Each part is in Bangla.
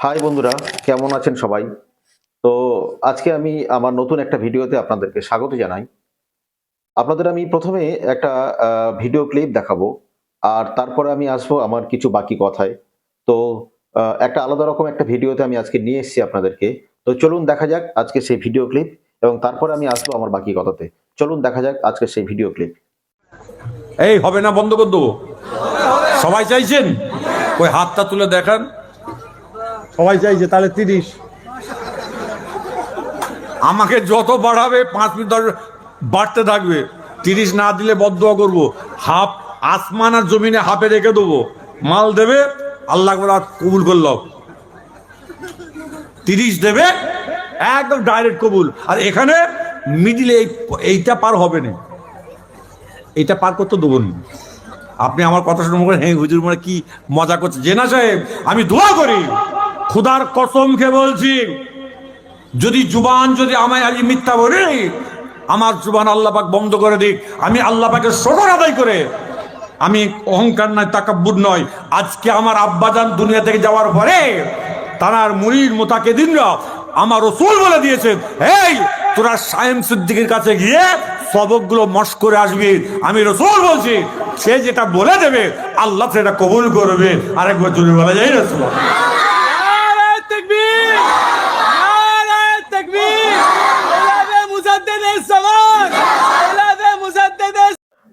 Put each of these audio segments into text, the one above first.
হাই বন্ধুরা, কেমন আছেন সবাই? তো আজকে আমি আমার নতুন একটা ভিডিওতে আপনাদেরকে স্বাগত জানাই। আপনাদের আমি ১ম এ একটা ভিডিও ক্লিপ দেখাবো। আর তারপরে আমি আসবো আমার কিছু বাকি কথায়। তো একটা আলাদা রকম একটা ভিডিওতে আমি আজকে নিয়ে এসেছি আপনাদেরকে। তো চলুন দেখা যাক আজকে সেই ভিডিও ক্লিপ এবং তারপরে আমি আসবো আমার বাকি কথাতে। চলুন দেখা যাক আজকে সেই ভিডিও ক্লিপ। এই হবে না, বন্ধ করে দেবো। সবাই চাইছেন, ওই হাতটা তুলে দেখান। সবাই চাইছে, তাহলে 30। আমাকে যত বাড়াবে 5 মিনিট 10 বাড়তে থাকবে। 30 না দিলে বদদোয়া করবো। হাফ আসমান আর জমিনে হাফে রেখে দেবো। মাল দেবে, আল্লাহ করে কবুল করলাম। 30 দেবে, একদম ডাইরেক্ট কবুল। আর এখানে মিডিলে এইটা পার হবে না, এইটা পার করতে দেবো না। আপনি আমার কথা শুনে বলেন, হ্যাঁ হুজুর মানে কি মজা করছে। জেনা সাহেব, আমি দোয়া করি, খুদার কসম খেয়ে বলছি, যদি জুবান যদি আমায় আজ মিথ্যা বলে, আমার জুবান আল্লাহ পাক বন্ধ করে দিক। আমি আল্লাহ পাকের শুকর আদায় করে, আমি অহংকার নয়, তাকাব্বুর নয়, আজকে আমার আব্বাজান দুনিয়া থেকে যাওয়ার পরে তার মুরিদ মুতাকিদিনরা আমার রাসূল বলে দিয়েছেন, এই তোরা শায়েম সিদ্দিকের কাছে গিয়ে সবকগুলো মশ করে আসবি। আমি রাসূল বলছি, সে যেটা বলে দেবে আল্লাহ সেটা কবুল করবে। আরেকবার জোরে বলা যায় রাসূল।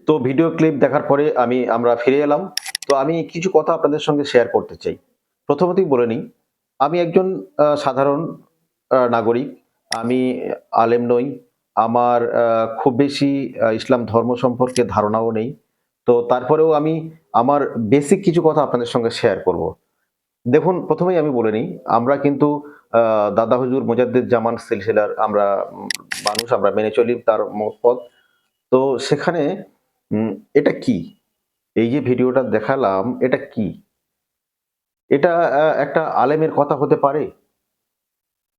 তো ভিডিও ক্লিপ দেখার পরে আমরা ফিরে এলাম। তো আমি কিছু কথা আপনাদের সঙ্গে শেয়ার করতে চাই। প্রথমতই বলে নিই, আমি একজন সাধারণ নাগরিক। আমি আলেম নই। আমার খুব বেশি ইসলাম ধর্ম সম্পর্কে ধারণাও নেই। তো তারপরেও আমি আমার বেসিক কিছু কথা আপনাদের সঙ্গে শেয়ার করব। দেখুন, প্রথমেই আমি বলে নিই, আমরা কিন্তু দাদা হুজুর মুজাদ্দিদ জামান সিলসিলার মানুষ, আমরা মেনে চলি তার মত। তো সেখানে উম এটা কি? এই যে ভিডিওটা দেখালাম, এটা কি? এটা একটা আলেমের কথা হতে পারে?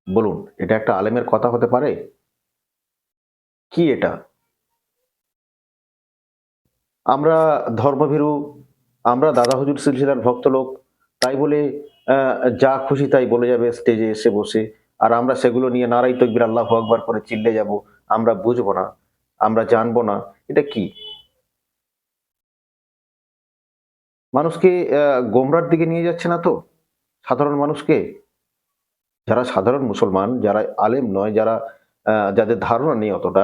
বলুন, এটা একটা আলেমের কথা হতে পারে? কি এটা? আমরা ধর্মভীরু, আমরা দাদা হুজুর সিলসিলার ভক্ত লোক, তাই বলে আ যা খুশি তাই বলে যাবে স্টেজে এসে বসে। আর আমরা সেগুলো নিয়ে নারাই তাকবীর আল্লাহু আকবার করে চিল্লে যাব। আমরা বুঝবো না, আমরা জানবো না। এটা কি? মানুষকে গোমরার দিকে নিয়ে যাচ্ছে না তো? সাধারণ মানুষকে? যারা সাধারণ মুসলমান, যারা আলেম নয়, যারা যাদের ধারণা নেই অতটা,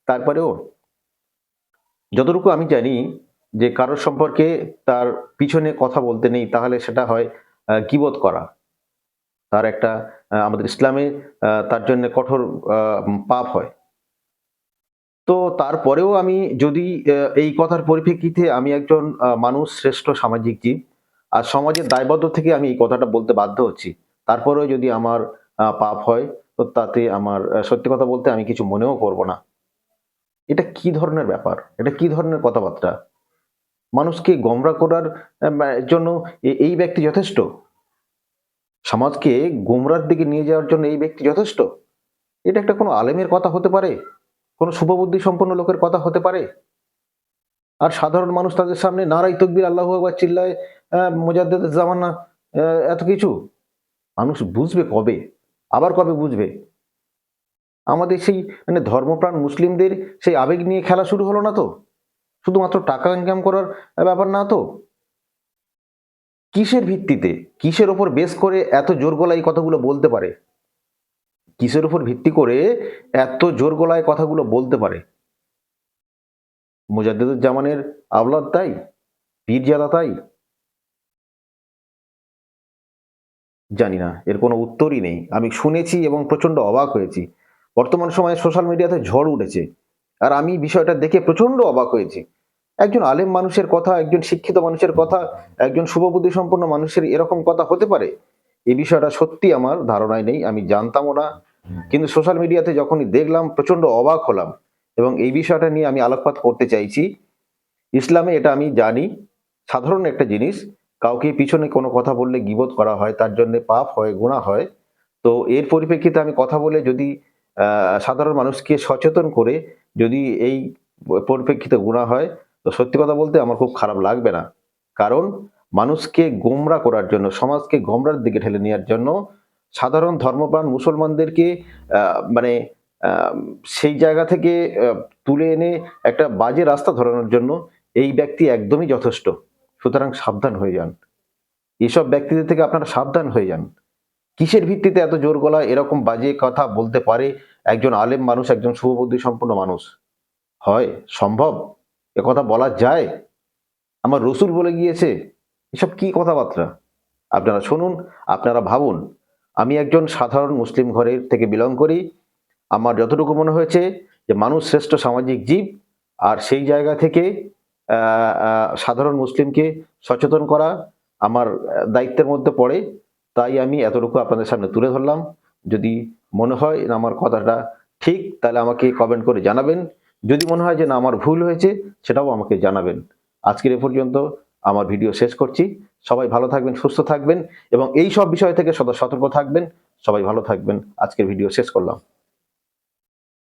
তারপরেও যতটুকু আমি জানি যে কারোর সম্পর্কে তার পিছনে কথা বলতে নেই, তাহলে সেটা হয় গীবত করা। তার একটা আমাদের ইসলামে তার জন্য কঠোর আ পাপ হয়। তো তারপরেও আমি যদি এই কথার পরিপ্রেক্ষিতে আমি একজন মানুষ, শ্রেষ্ঠ সামাজিক জীব। আর সমাজের দায়বদ্ধ থেকে আমি এই কথাটা বলতে বাধ্য হচ্ছি। তারপরেও যদি আমার পাপ হয়, তো তাতে আমার সত্যি কথা বলতে আমি কিছু মনেও করব না। এটা কি ধরনের ব্যাপার? এটা কি ধরনের কথাবার্তা? মানুষকে গোমরাহ করার জন্য এই ব্যক্তি যথেষ্ট? সমাজকে গোমরাহর দিকে নিয়ে যাওয়ার জন্য এই ব্যক্তি যথেষ্ট? এটা একটা কোনো আলেমের কথা হতে পারে? কোনো শুভবুদ্ধি সম্পন্ন লোকের কথা হতে পারে? আর সাধারণ মানুষ তাদের সামনে নারাই তাকবীর আল্লাহু আকবার চিল্লায়, মুজাদ্দিদ জামানা, এত কিছু। মানুষ বুঝবে কবে? আবার কবে বুঝবে? আমাদের সেই মানে ধর্মপ্রাণ মুসলিমদের সেই আবেগ নিয়ে খেলা শুরু হলো না তো? শুধুমাত্র টাকা ইনকাম করার ব্যাপার না তো? কিসের ভিত্তিতে? কিসের উপর বেস করে এত জোর গলায় এই কথাগুলো বলতে পারে? কিসের উপর ভিত্তি করে এত জোর গলায় কথাগুলো বলতে পারে? মুজাদ্দিদুজ্জামানের আওলাদ তাই? পীরজাদা তাই? জানি না। এর কোনো উত্তরই নেই। আমি শুনেছি এবং প্রচন্ড অবাক হয়েছি। বর্তমান সময়ে সোশ্যাল মিডিয়াতে ঝড় উঠেছে। আর আমি বিষয়টা দেখে প্রচন্ড অবাক হয়েছি। একজন আলেম মানুষের কথা, একজন শিক্ষিত মানুষের কথা, একজন শুভবুদ্ধি সম্পন্ন মানুষের এরকম কথা হতে পারে? এই বিষয়টা সত্যি আমার ধারণায় নেই। আমি জানতামও না। কিন্তু সোশ্যাল মিডিয়াতে যখনই দেখলাম প্রচন্ড অবাক হলাম এবং এই বিষয়টা নিয়ে আমি আলোকপাত করতে চাইছি। ইসলামে এটা আমি জানি, সাধারণ একটা জিনিস। কাউকে পিছনে কোনো কথা বললে গীবত করা হয়, তার জন্য পাপ হয়, গুনাহ হয়। তো এর পরিপ্রেক্ষিতে আমি কথা বলে যদি সাধারণ মানুষকে সচেতন করে যদি এই পরিপ্রেক্ষিতে গুনাহ হয়, তো সত্যি কথা বলতে আমার খুব খারাপ লাগবে না। কারণ মানুষকে গোমরা করার জন্য, সমাজকে গোমরার দিকে ঠেলে নেওয়ার জন্য সাধারণ ধর্মপ্রাণ মুসলমানদেরকে মানে সেই জায়গা থেকে তুলে এনে একটা বাজে রাস্তা ধরানোর জন্য এই ব্যক্তি একদমই যথেষ্ট। সুতরাং সাবধান হয়ে যান, এসব ব্যক্তিদের থেকে আপনারা সাবধান হয়ে যান। কিসের ভিত্তিতে এত জোর গলায় এরকম বাজে কথা বলতে পারে একজন আলেম মানুষ, একজন শুভবুদ্ধি সম্পন্ন মানুষ? হয় সম্ভব? এ কথা বলা যায়? আমার রসুল বলে গিয়েছে। এসব কি কথাবার্তা? আপনারা শুনুন, আপনারা ভাবুন। আমি একজন সাধারণ মুসলিম ঘরের থেকে বিলং করি। আমার যতটুকু মনে হয়েছে যে মানুষ শ্রেষ্ঠ সামাজিক জীব, আর সেই জায়গা থেকে সাধারণ মুসলিমকে সচেতন করা আমার দায়িত্বের মধ্যে পড়ে। তাই আমি এতটুকু আপনাদের সামনে তুলে ধরলাম। যদি মনে হয় না আমার কথাটা ঠিক, তাহলে আমাকে কমেন্ট করে জানাবেন। যদি মনে হয় যে না আমার ভুল হয়েছে, সেটাও আমাকে জানাবেন। আজকের এ পর্যন্ত আমার ভিডিও শেষ করছি। সবাই ভালো থাকবেন, সুস্থ থাকবেন এবং এই সব বিষয় থেকে সদা সতর্ক থাকবেন। সবাই ভালো থাকবেন। আজকের ভিডিও শেষ করলাম।